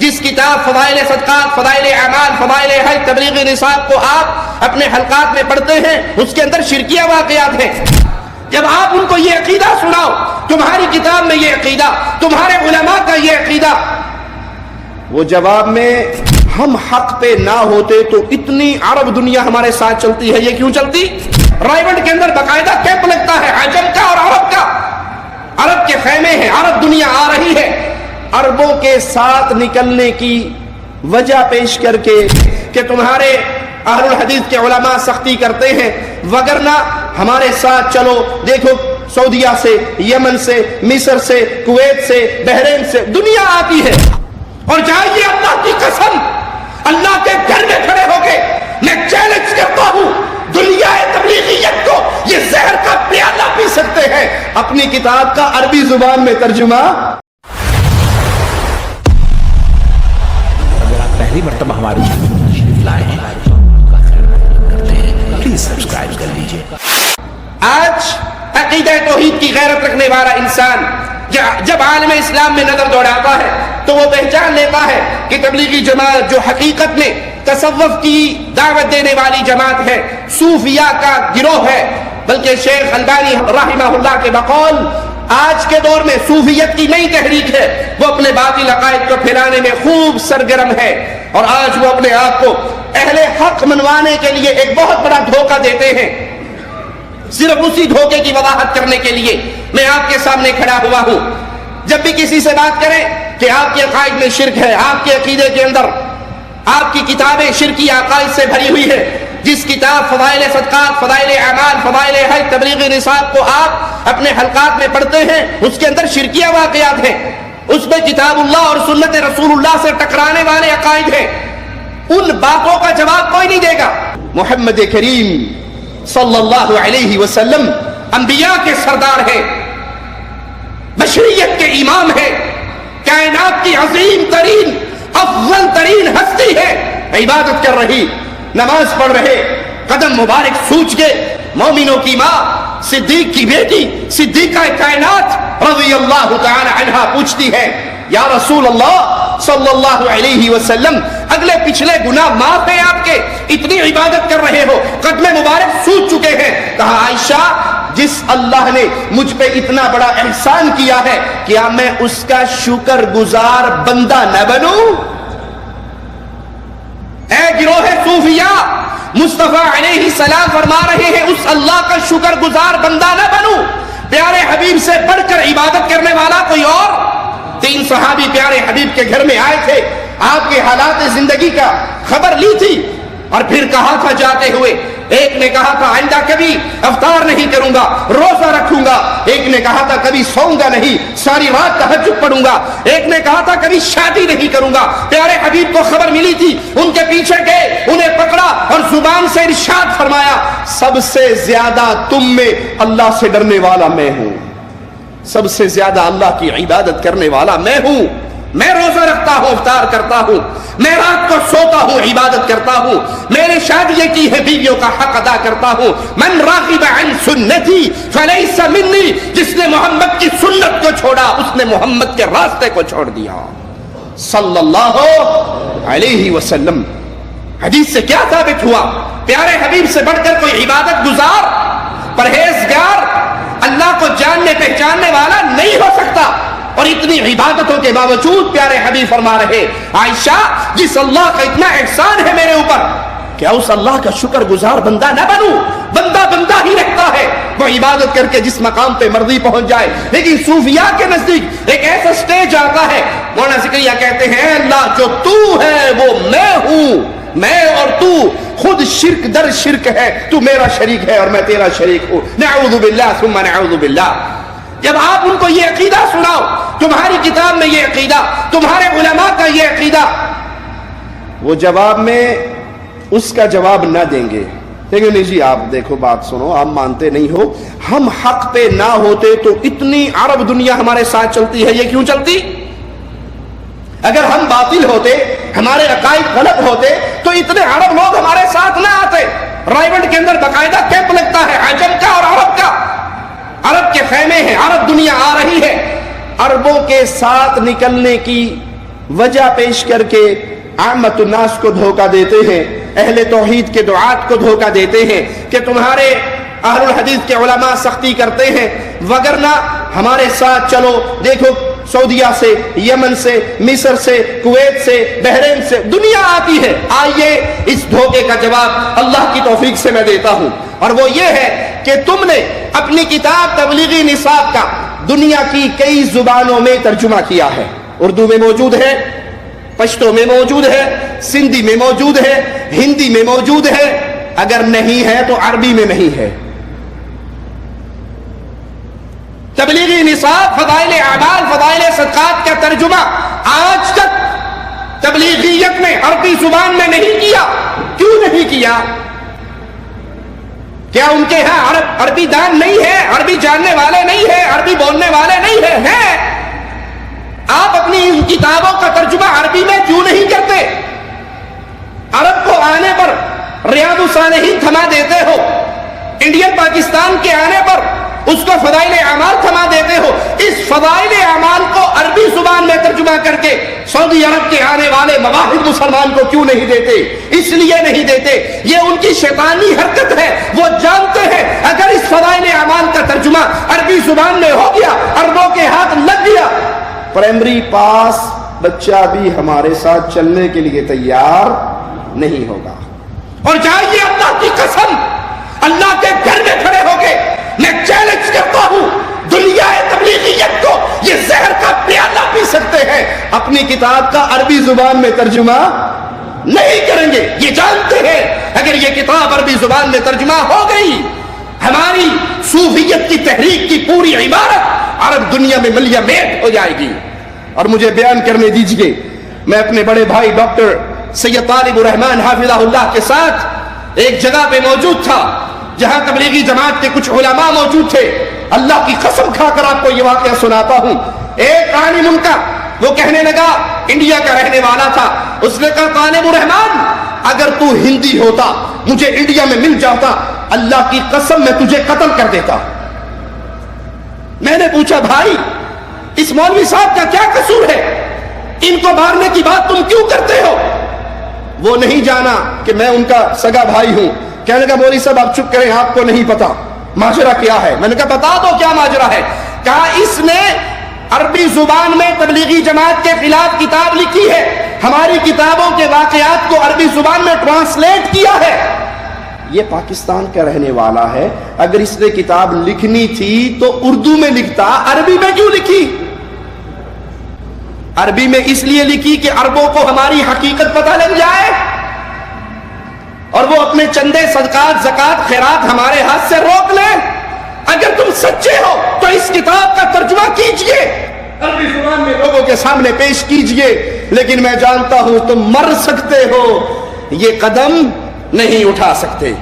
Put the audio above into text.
جس کتاب فضائل صدقات، فضائل اعمال، فضائل حج، تبلیغ نصاب کو آپ اپنے حلقات میں پڑھتے ہیں، اس کے اندر شرکیہ واقعات ہیں. جب آپ ان کو یہ عقیدہ سناؤ، تمہاری کتاب میں یہ عقیدہ، تمہارے علماء کا یہ عقیدہ، وہ جواب میں ہم حق پہ نہ ہوتے تو اتنی عرب دنیا ہمارے ساتھ چلتی ہے. یہ کیوں چلتی؟ رائیونڈ کے اندر باقاعدہ کیمپ لگتا ہے عجم کا اور عرب کا. عرب کے خیمے ہیں، عرب دنیا آ رہی ہے. عربوں کے ساتھ نکلنے کی وجہ پیش کر کے کہ تمہارے اہل الحدیث کے علماء سختی کرتے ہیں، وگرنہ ہمارے ساتھ چلو. دیکھو سعودیہ سے، یمن سے، مصر سے، کویت سے، بحرین سے دنیا آتی ہے. اور جائیے اللہ کی قسم، اللہ کے گھر میں کھڑے ہو کے میں چیلنج کرتا ہوں، دنیا تبلیغیت کو یہ زہر کا پیالہ پی سکتے ہیں. اپنی کتاب کا عربی زبان میں ترجمہ. اگر آپ پہلی مرتبہ ہمارے چینل پر تشریف لائے ہیں کرتے ہیں، پلیز سبسکرائب کر لیجئے. آج عقیدہ توحید کی غیرت رکھنے والا انسان جب عالم اسلام میں نظر دوڑاتا ہے تو وہ پہچان لیتا ہے کہ تبلیغی جماعت جو حقیقت میں تصوف کی دعوت دینے والی جماعت ہے، صوفیہ کا گروہ ہے. بلکہ شیخ البانی رحمہ اللہ کے بقول آج کے دور میں صوفیت کی نئی تحریک ہے، وہ اپنے باطل عقائد کو پھیلانے میں خوب سرگرم ہے. اور آج وہ اپنے آپ کو اہل حق منوانے کے لیے ایک بہت بڑا دھوکہ دیتے ہیں. صرف اسی دھوکے کی وضاحت کرنے کے لیے میں آپ کے سامنے کھڑا ہوا ہوں. جب بھی کسی سے بات کریں کہ آپ کے عقائد میں شرک ہے، آپ کے عقیدے کے اندر آپ کی کتابیں شرکی عقائد سے بھری ہوئی ہے، جس کتاب فضائل صدقات، فضائل اعمال، فضائل حج، تبلیغ نصاب کو آپ اپنے حلقات میں پڑھتے ہیں، اس کے اندر شرکیہ واقعات ہیں، اس میں کتاب اللہ اور سنت رسول اللہ سے ٹکرانے والے عقائد ہیں. ان باتوں کا جواب کوئی نہیں دے گا. محمد کریم صلی اللہ علیہ وسلم انبیاء کے سردار ہیں، بشریت کے امام ہیں، کائنات کی عظیم ترین افضل ترین ہستی ہے. عبادت کر رہی، نماز پڑھ رہے، قدم مبارک سوچ کے مومنوں کی ماں صدیق کی بیٹی صدیقہ کائنات رضی اللہ تعالی عنہا پوچھتی ہے، یا رسول اللہ صلی اللہ علیہ وسلم اگلے پچھلے گناہ معاف ہیں آپ کے، اتنی عبادت کر رہے ہو، قدم مبارک سوچ چکے ہیں. کہا عائشہ، جس اللہ نے مجھ پہ اتنا بڑا احسان کیا ہے، کیا میں اس کا شکر گزار بندہ نہ بنوں؟ اے گروہ صوفیہ، مصطفیٰ علیہ السلام فرما رہے ہیں اس اللہ کا شکر گزار بندہ نہ بنوں. پیارے حبیب سے بڑھ کر عبادت کرنے والا کوئی اور؟ 3 صحابی پیارے حبیب کے گھر میں آئے تھے، آپ کے حالات زندگی کا خبر لی تھی، اور پھر کہا تھا جاتے ہوئے، ایک نے کہا تھا آئندہ کبھی افطار نہیں کروں گا، روزہ رکھوں گا. ایک نے کہا تھا کبھی سوؤں گا نہیں، ساری رات تہجد پڑھوں گا. ایک نے کہا تھا کبھی شادی نہیں کروں گا. پیارے حبیب کو خبر ملی تھی، ان کے پیچھے گئے، انہیں پکڑا اور زبان سے ارشاد فرمایا، سب سے زیادہ تم میں اللہ سے ڈرنے والا میں ہوں، سب سے زیادہ اللہ کی عبادت کرنے والا میں ہوں. میں روزہ رکھتا ہوں، افطار کرتا ہوں، میں رات کو سوتا ہوں، عبادت کرتا ہوں، میں نے شادی کی ہے بیویوں کا حق ادا کرتا ہوں. من راغب عن سنتی فلیس منی، جس نے محمد کی سنت کو چھوڑا اس نے محمد کے راستے کو چھوڑ دیا صلی اللہ علیہ وسلم. حدیث سے کیا ثابت ہوا؟ پیارے حبیب سے بڑھ کر کوئی عبادت گزار، پرہیزگار، اللہ کو جاننے پہچاننے والا نہیں ہو سکتا. اور اتنی عبادتوں کے باوجود پیارے حبیب فرما رہے، عائشہ، جس اللہ کا اتنا احسان ہے میرے اوپر، کیا اس اللہ کا شکر گزار بندہ نہ بنوں؟ بندہ بندہ ہی رہتا ہے، وہ عبادت کر کے جس مقام پہ مرضی پہنچ جائے. لیکن صوفیاء کے نزدیک ایک ایسا سٹیج آتا ہے، مولانا زکریا کہتے ہیں، اللہ جو تو ہے وہ میں ہوں، میں اور تو خود شرک در شرک ہے، تو میرا شریک ہے اور میں تیرا شریک ہوں. نعوذ باللہ ثم نعوذ باللہ. جب آپ ان کو یہ عقیدہ سناؤ، تمہاری کتاب میں یہ عقیدہ، تمہارے علماء کا یہ عقیدہ، وہ جواب میں اس کا جواب نہ دیں گے. لیکن جی آپ دیکھو بات سنو، آپ مانتے نہیں ہو، ہم حق پہ نہ ہوتے تو اتنی عرب دنیا ہمارے ساتھ چلتی ہے. یہ کیوں چلتی؟ اگر ہم باطل ہوتے، ہمارے عقائد غلط ہوتے تو اتنے عرب لوگ ہمارے ساتھ نہ آتے. رائیونڈ کے اندر باقاعدہ کیمپ لگتا ہے عجم کا اور عرب کا. عرب کے خیمے ہیں، عرب دنیا آ رہی ہے. عربوں کے ساتھ نکلنے کی وجہ پیش کر کے عامت الناس کو دھوکہ دیتے ہیں، اہل توحید کے دعات کو دھوکہ دیتے ہیں کہ تمہارے اہل الحدیث کے علماء سختی کرتے ہیں، وگرنہ ہمارے ساتھ چلو، دیکھو سعودیہ سے، یمن سے، مصر سے، کویت سے، بحرین سے دنیا آتی ہے۔ آئیے اس دھوکے کا جواب اللہ کی توفیق سے میں دیتا ہوں، اور وہ یہ ہے کہ تم نے اپنی کتاب تبلیغی نصاب کا دنیا کی کئی زبانوں میں ترجمہ کیا ہے۔ اردو میں موجود ہے، پشتو میں موجود ہے، سندھی میں موجود ہے، ہندی میں موجود ہے، اگر نہیں ہے تو عربی میں نہیں ہے۔ تبلیغی نصاب، فضائل اعمال، فضائل صدقات کا ترجمہ آج تک تبلیغیت نے عربی زبان میں نہیں کیا۔ کیوں نہیں کیا؟ کیا ان کے ہاں عربی دان نہیں ہے، عربی جاننے والے نہیں ہیں، عربی بولنے والے نہیں ہیں؟ آپ اپنی ان کتابوں کا ترجمہ عربی میں کیوں نہیں کرتے؟ عرب کو آنے پر ریاض الصالحین تھما دیتے ہو، انڈین پاکستان کے آنے پر اس کو فضائل اعمال تھما دیتے ہو۔ اس فضائل اعمال کو عربی زبان میں ترجمہ کر کے سعودی عرب کے آنے والے مواہب مسلمان کو کیوں نہیں دیتے؟ اس لیے نہیں دیتے، یہ ان کی شیطانی حرکت ہے۔ وہ جانتے ہیں اگر اس فضائل اعمال کا ترجمہ عربی زبان میں ہو گیا، عربوں کے ہاتھ لگ گیا، پرائمری پاس بچہ بھی ہمارے ساتھ چلنے کے لیے تیار نہیں ہوگا۔ اور جائیے اللہ کی قسم، اللہ کے گھر میں کھڑے ہو کے میں چیلنج کرتا ہوں، دنیا تبلیغیت کو یہ زہر کا پیالہ پی سکتے ہیں، اپنی کتاب کا عربی زبان میں ترجمہ نہیں کریں گے۔ یہ جانتے ہیں اگر یہ کتاب عربی زبان میں ترجمہ ہو گئی، ہماری صوفیت کی تحریک کی پوری عبارت عرب دنیا میں ملیہ میٹ ہو جائے گی۔ اور مجھے بیان کرنے دیجئے، میں اپنے بڑے بھائی ڈاکٹر سید طالب الرحمن حافظہ اللہ کے ساتھ ایک جگہ پہ موجود تھا جہاں تبلیغی جماعت کے کچھ علماء موجود تھے۔ اللہ کی قسم کھا کر آپ کو یہ واقعہ سناتا ہوں۔ ایک عالم ان کا وہ کہنے لگا، انڈیا کا رہنے والا تھا، اس نے کہا طالب الرحمن اگر تو ہندی ہوتا، مجھے انڈیا میں مل جاتا، اللہ کی قسم میں تجھے قتل کر دیتا۔ میں نے پوچھا بھائی اس مولوی صاحب کا کیا قصور ہے، ان کو مارنے کی بات تم کیوں کرتے ہو؟ وہ نہیں جانا کہ میں ان کا سگا بھائی ہوں۔ کہنے لگا مولوی صاحب آپ چپ کریں، آپ کو نہیں پتا ماجرا کیا ہے۔ میں نے کہا بتا دو کیا ماجرا ہے۔ کہا اس نے عربی زبان میں تبلیغی جماعت کے خلاف کتاب لکھی ہے، ہماری کتابوں کے واقعات کو عربی زبان میں ٹرانسلیٹ کیا ہے۔ یہ پاکستان کا رہنے والا ہے، اگر اس نے کتاب لکھنی تھی تو اردو میں لکھتا، عربی میں کیوں لکھی؟ عربی میں اس لیے لکھی کہ عربوں کو ہماری حقیقت پتہ لگ جائے اور وہ اپنے چندے، صدقات، زکات، خیرات ہمارے ہاتھ سے روک لیں۔ اگر تم سچے ہو تو اس کتاب کا ترجمہ کیجئے، عربی زبان میں لوگوں کے سامنے پیش کیجئے، لیکن میں جانتا ہوں تم مر سکتے ہو، یہ قدم نہیں اٹھا سکتے۔